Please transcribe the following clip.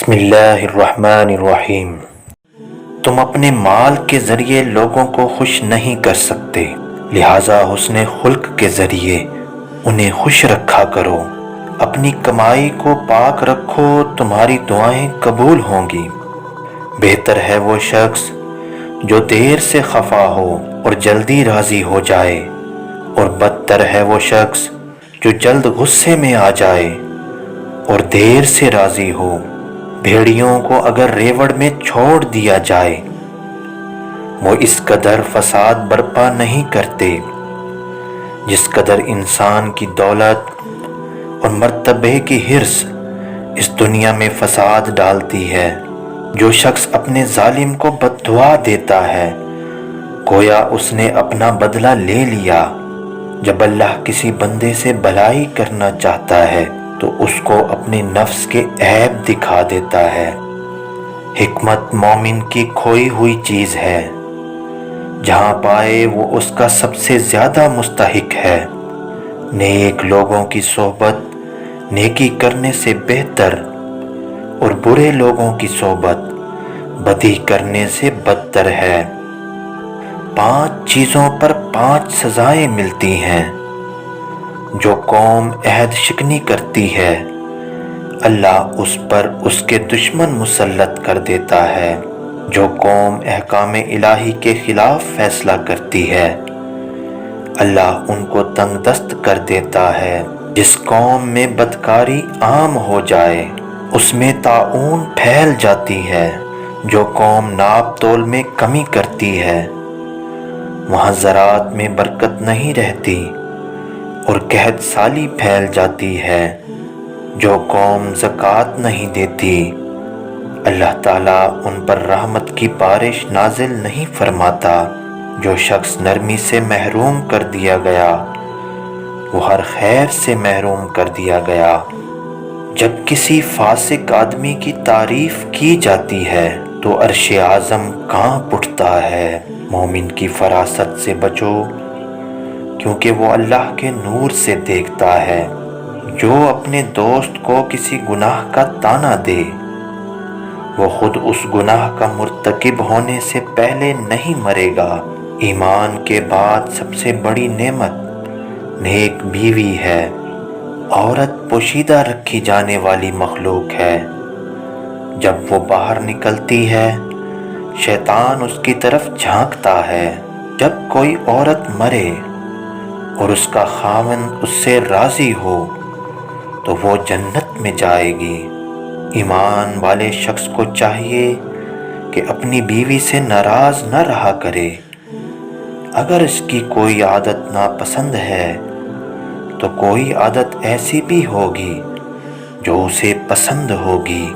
بسم اللہ الرحمن الرحیم۔ تم اپنے مال کے ذریعے لوگوں کو خوش نہیں کر سکتے، لہٰذا حسن خلق کے ذریعے انہیں خوش رکھا کرو۔ اپنی کمائی کو پاک رکھو، تمہاری دعائیں قبول ہوں گی۔ بہتر ہے وہ شخص جو دیر سے خفا ہو اور جلدی راضی ہو جائے، اور بدتر ہے وہ شخص جو جلد غصے میں آ جائے اور دیر سے راضی ہو۔ بھیڑیوں کو اگر ریوڑ میں چھوڑ دیا جائے، وہ اس قدر فساد برپا نہیں کرتے جس قدر انسان کی دولت اور مرتبے کی حرص اس دنیا میں فساد ڈالتی ہے۔ جو شخص اپنے ظالم کو بد دعا دیتا ہے، گویا اس نے اپنا بدلہ لے لیا۔ جب اللہ کسی بندے سے بھلائی کرنا چاہتا ہے تو اس کو اپنے نفس کے عیب دکھا دیتا ہے۔ حکمت مومن کی کھوئی ہوئی چیز ہے، جہاں پائے وہ اس کا سب سے زیادہ مستحق ہے۔ نیک لوگوں کی صحبت نیکی کرنے سے بہتر، اور برے لوگوں کی صحبت بدی کرنے سے بدتر ہے۔ 5 چیزوں پر 5 سزائیں ملتی ہیں۔ جو قوم عہد شکنی کرتی ہے، اللہ اس پر اس کے دشمن مسلط کر دیتا ہے۔ جو قوم احکام الہی کے خلاف فیصلہ کرتی ہے، اللہ ان کو تنگ دست کر دیتا ہے۔ جس قوم میں بدکاری عام ہو جائے، اس میں طاعون پھیل جاتی ہے۔ جو قوم ناپ تول میں کمی کرتی ہے، وہاں زراعت میں برکت نہیں رہتی اور قحط سالی پھیل جاتی ہے۔ جو قوم زکوٰۃ نہیں دیتی، اللہ تعالیٰ ان پر رحمت کی بارش نازل نہیں فرماتا۔ جو شخص نرمی سے محروم کر دیا گیا، وہ ہر خیر سے محروم کر دیا گیا۔ جب کسی فاسق آدمی کی تعریف کی جاتی ہے تو عرش اعظم کانپ اٹھتا ہے۔ مومن کی فراست سے بچو، کیونکہ وہ اللہ کے نور سے دیکھتا ہے۔ جو اپنے دوست کو کسی گناہ کا طعنہ دے، وہ خود اس گناہ کا مرتکب ہونے سے پہلے نہیں مرے گا۔ ایمان کے بعد سب سے بڑی نعمت نیک بیوی ہے۔ عورت پوشیدہ رکھی جانے والی مخلوق ہے۔ جب وہ باہر نکلتی ہے، شیطان اس کی طرف جھانکتا ہے۔ جب کوئی عورت مرے اور اس کا خاوند اس سے راضی ہو تو وہ جنت میں جائے گی۔ ایمان والے شخص کو چاہیے کہ اپنی بیوی سے ناراض نہ رہا کرے۔ اگر اس کی کوئی عادت ناپسند ہے تو کوئی عادت ایسی بھی ہوگی جو اسے پسند ہوگی۔